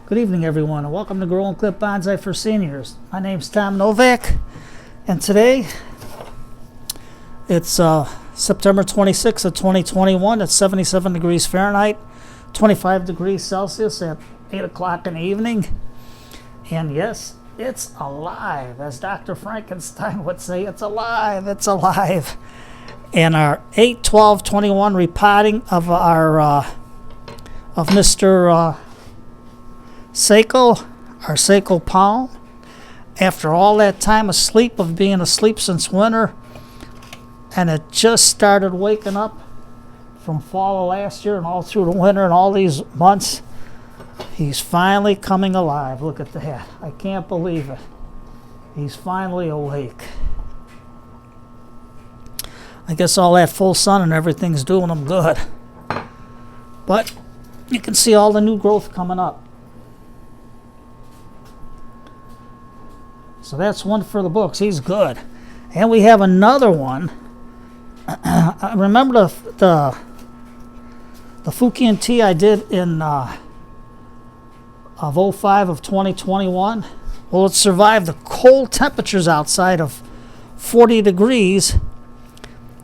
Good evening, everyone, and welcome to Grow and Clip Bonsai for Seniors. My name's Tom Novak, and today it's September 26th of 2021. It's 77 degrees Fahrenheit, 25 degrees Celsius at 8 o'clock in the evening. And yes, it's alive. As Dr. Frankenstein would say, it's alive, it's alive. And our 8/12/21 repotting of Mr. Sago, our Sago palm, after all that time asleep, of being asleep since winter, and it just started waking up from fall of last year and all through the winter and all these months, he's finally coming alive. Look at that. I can't believe it. He's finally awake. I guess all that full sun and everything's doing him good. But you can see all the new growth coming up. So that's one for the books. He's good. And we have another one. I remember the Fukien tea I did in of 05 of 2021. Well, it survived the cold temperatures outside of 40 degrees.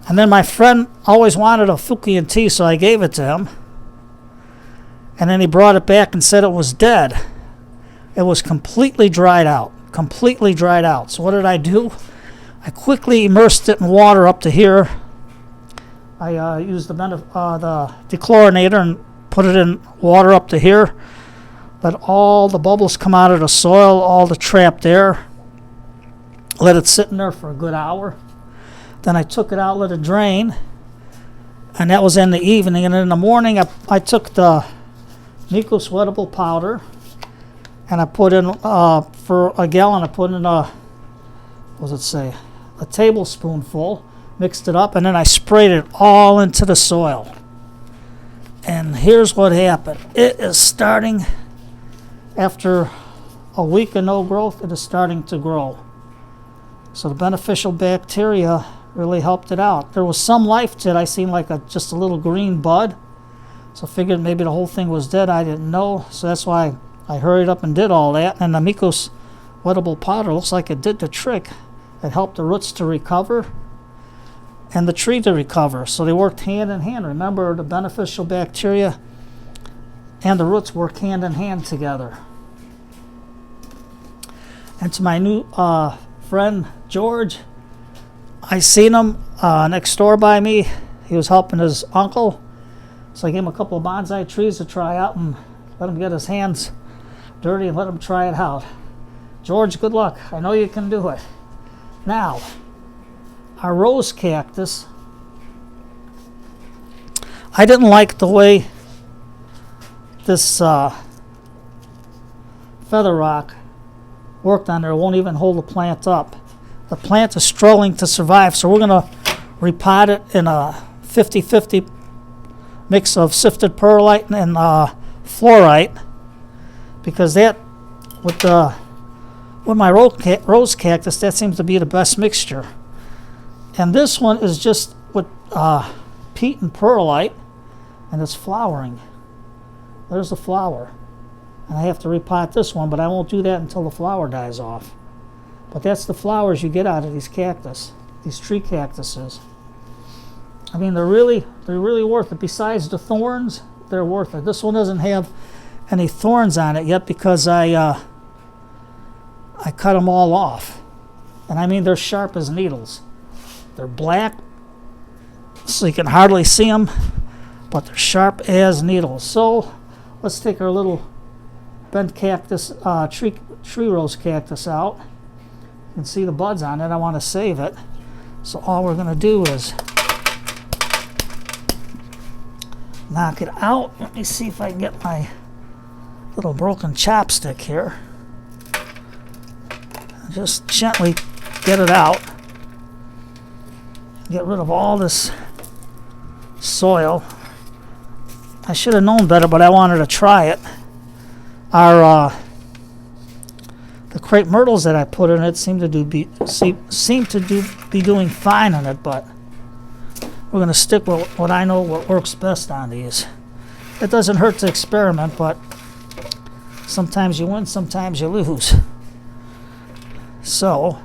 And then my friend always wanted a Fukien tea, so I gave it to him. And then he brought it back and said it was dead. It was completely dried out. Completely dried out. So what did I do? I quickly immersed it in water up to here. I used the dechlorinator and put it in water up to here. Let all the bubbles come out of the soil, all the trapped air. Let it sit in there for a good hour. Then I took it out, let it drain. And that was in the evening. And in the morning, I took the Miko sweatable powder. And I put in, for a gallon, I put in what does it say? A tablespoonful, mixed it up, and then I sprayed it all into the soil. And here's what happened. It is starting, after a week of no growth, it is starting to grow. So the beneficial bacteria really helped it out. There was some life to it. I seen like just a little green bud. So I figured maybe the whole thing was dead. I didn't know, so that's why I hurried up and did all that. And the Miko's wettable powder looks like it did the trick. It helped the roots to recover and the tree to recover. So they worked hand in hand. Remember, the beneficial bacteria and the roots work hand in hand together. And to my new friend George, I seen him next door by me. He was helping his uncle. So I gave him a couple of bonsai trees to try out and let him get his hands dirty and let him try it out. George, good luck. I know you can do it. Now, our rose cactus, I didn't like the way this feather rock worked on there. It won't even hold the plant up. The plant is struggling to survive, so we're going to repot it in a 50-50 mix of sifted perlite and fluorite, because that, with my rose cactus, that seems to be the best mixture. And this one is just with peat and perlite, and it's flowering. There's the flower. And I have to repot this one, but I won't do that until the flower dies off. But that's the flowers you get out of these cactus, these tree cactuses. I mean, they're really worth it. Besides the thorns, they're worth it. This one doesn't have any thorns on it yet because I cut them all off. And I mean, they're sharp as needles. They're black, so you can hardly see them, but they're sharp as needles. So let's take our little bent cactus, tree rose cactus out. You can see the buds on it. I want to save it. So all we're going to do is knock it out. Let me see if I can get my little broken chopstick here. Just gently get it out. Get rid of all this soil. I should have known better, but I wanted to try it. The crepe myrtles that I put in it seem to be doing fine in it, but we're going to stick with what I know what works best on these. It doesn't hurt to experiment, but Sometimes you win, sometimes you lose. So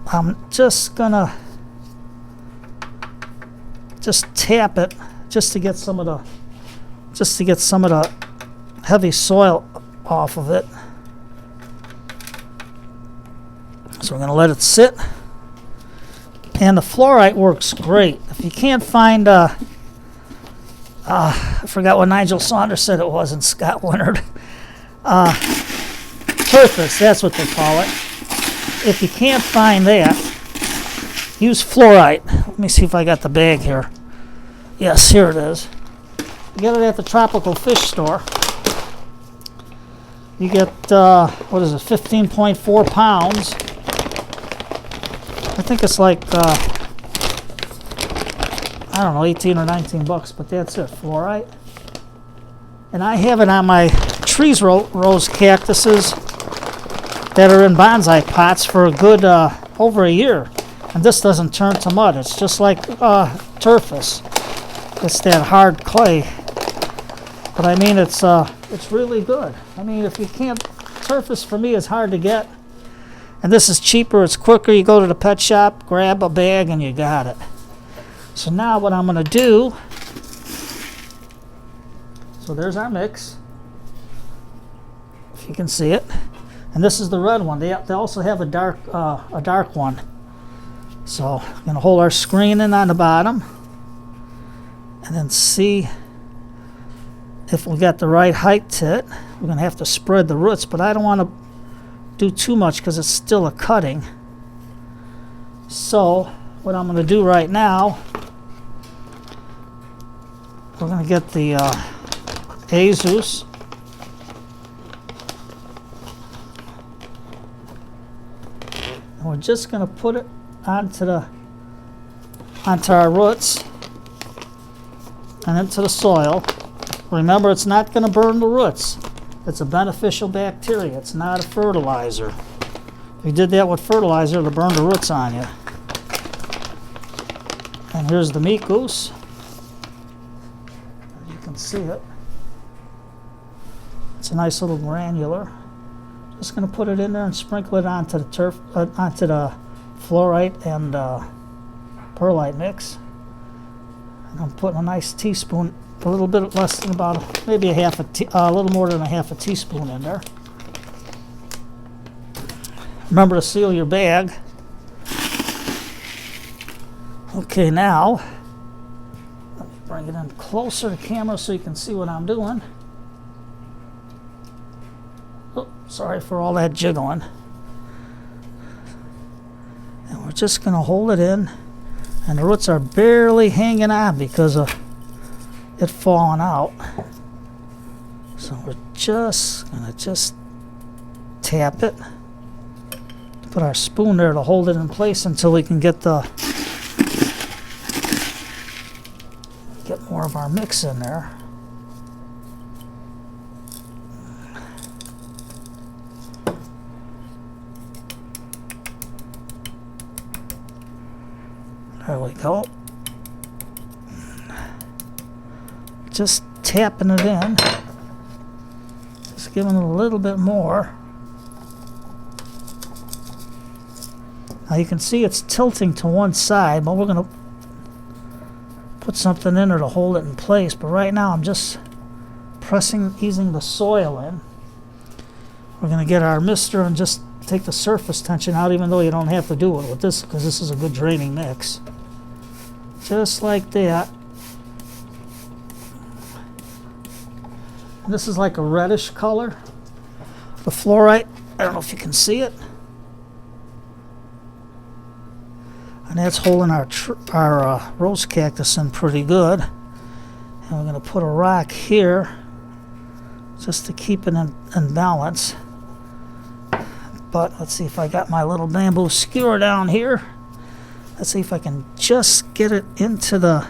I'm just gonna tap it just to get some of the heavy soil off of it. So we're going to let it sit. And the fluorite works great. If you can't find, I forgot what Nigel Saunders said it was, and Scott Leonard. Turfus, that's what they call it. If you can't find that, use fluorite. Let me see if I got the bag here. Yes, here it is. You get it at the tropical fish store. You get, what is it, 15.4 pounds. I think it's like, I don't know, 18 or 19 bucks, but that's it, fluorite. And I have it on my Tree Rose Cactuses that are in bonsai pots for a good, over a year. And this doesn't turn to mud. It's just like turfus. It's that hard clay. But I mean, it's really good. I mean, if you can't, turfus for me is hard to get. And this is cheaper, it's quicker. You go to the pet shop, grab a bag, and you got it. So now what I'm going to do, so there's our mix, if you can see it. And this is the red one. They also have a dark one. So I'm going to hold our screen in on the bottom and then see if we got the right height to it. We're going to have to spread the roots, but I don't want to do too much because it's still a cutting. So what I'm going to do right now, we're going to get the Azus. And we're just going to put it onto our roots and into the soil. Remember, it's not going to burn the roots. It's a beneficial bacteria. It's not a fertilizer. If you did that with fertilizer, it'll burn the roots on you. And here's the meat goose. You can see it. It's a nice little granular. Just going to put it in there and sprinkle it onto the onto the fluorite and perlite mix. And I'm putting a nice teaspoon, a little bit less than about maybe a little more than a half a teaspoon in there. Remember to seal your bag. Okay, now let me bring it in closer to the camera so you can see what I'm doing. Oh, sorry for all that jiggling. And we're just going to hold it in, and the roots are barely hanging on because of it falling out. So we're just going to tap it. Put our spoon there to hold it in place until we can get more of our mix in there. There we go. Just tapping it in. Just giving it a little bit more. Now you can see it's tilting to one side, but we're going to put something in there to hold it in place. But right now I'm just easing the soil in. We're going to get our mister and just take the surface tension out, even though you don't have to do it with this because this is a good draining mix. Just like that. And this is like a reddish color. The fluorite, I don't know if you can see it. And that's holding our rose cactus in pretty good. And we're going to put a rock here just to keep it in balance. But let's see if I got my little bamboo skewer down here. Let's see if I can just get it into the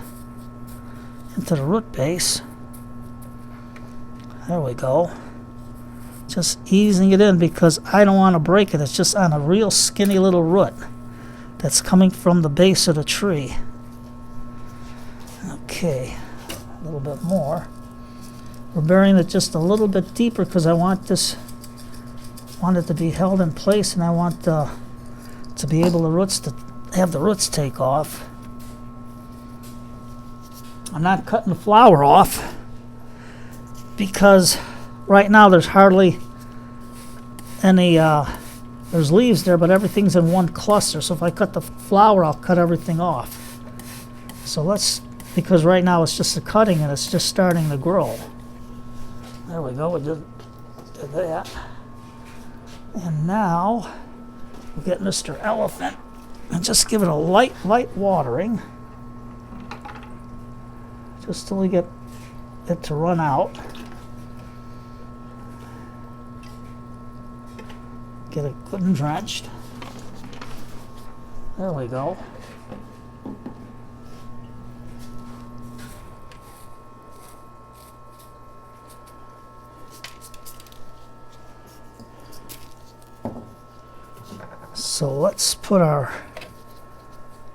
root base. There we go. Just easing it in because I don't want to break it. It's just on a real skinny little root that's coming from the base of the tree. Okay, a little bit more. We're burying it just a little bit deeper because I want it to be held in place, and I want to be able to have the roots take off. I'm not cutting the flower off because right now there's hardly any, there's leaves there, but everything's in one cluster. So if I cut the flower, I'll cut everything off. So because right now it's just a cutting and it's just starting to grow. There we go, we did that. And now we'll get Mr. Elephant and just give it a light watering. Just till we get it to run out. Get it good and drenched. There we go. So let's put our,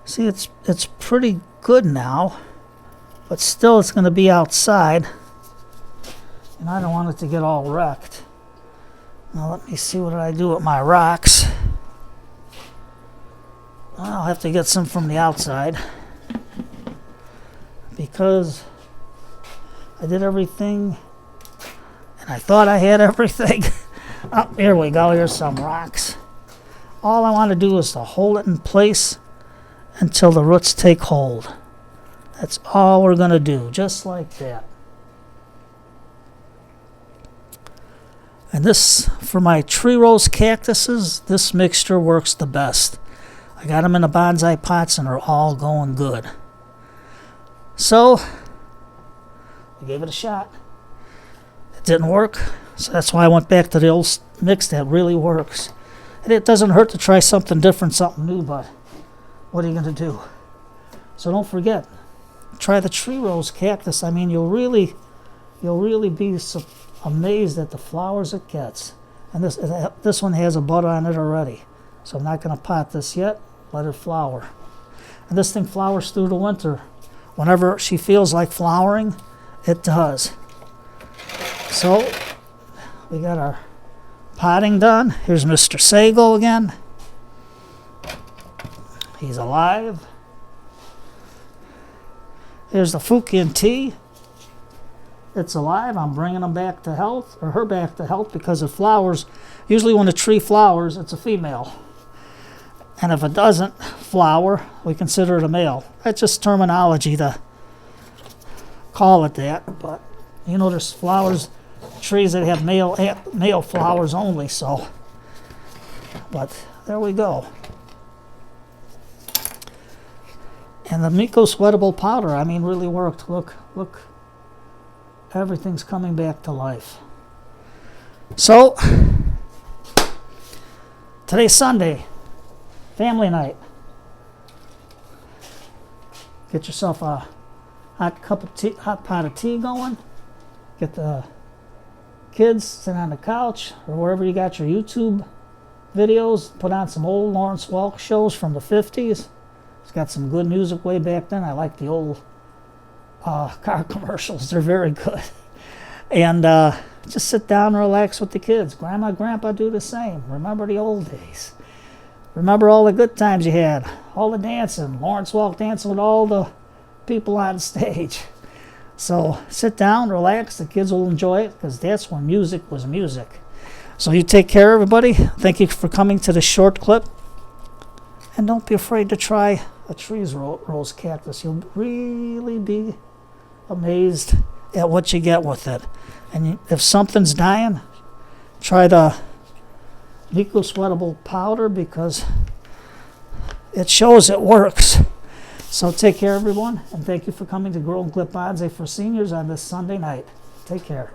see, it's pretty good now, but still it's going to be outside, and I don't want it to get all wrecked. Now let me see, what did I do with my rocks? I'll have to get some from the outside because I did everything and I thought I had everything. Oh, here we go, here's some rocks. All I want to do is to hold it in place until the roots take hold. That's all we're going to do, just like that. And this, for my tree rose cactuses, this mixture works the best. I got them in the bonsai pots and they're all going good. So, I gave it a shot. It didn't work, so that's why I went back to the old mix that really works. And it doesn't hurt to try something different, something new, but what are you going to do? So don't forget, try the tree rose cactus. I mean, you'll really be amazed at the flowers it gets. And this one has a bud on it already. So I'm not going to pot this yet. Let it flower. And this thing flowers through the winter. Whenever she feels like flowering, it does. So we got our potting done. Here's Mr. Sago again. He's alive. Here's the Fukien tea. It's alive. I'm bringing him back to health, or her back to health, because it flowers. Usually when a tree flowers, it's a female. And if it doesn't flower, we consider it a male. That's just terminology to call it that. But, you know, there's trees that have male flowers only, so. But there we go. And the Miko sweatable powder, I mean, really worked. Look. Everything's coming back to life. So, today's Sunday, family night. Get yourself a hot pot of tea going. Get the kids, sit on the couch or wherever you got your YouTube videos. Put on some old Lawrence Welk shows from the 50s. It's got some good music way back then. I like the old car commercials. They're very good. And just sit down and relax with the kids. Grandma, Grandpa do the same. Remember the old days. Remember all the good times you had. All the dancing. Lawrence Welk dancing with all the people on stage. So sit down, relax. The kids will enjoy it because that's when music was music. So you take care, everybody. Thank you for coming to the short clip. And don't be afraid to try a Tree Rose Cactus. You'll really be amazed at what you get with it. And if something's dying, try the Miko sweatable powder because it shows it works. So take care, everyone, and thank you for coming to Grow and Clip Bonsai for Seniors on this Sunday night. Take care.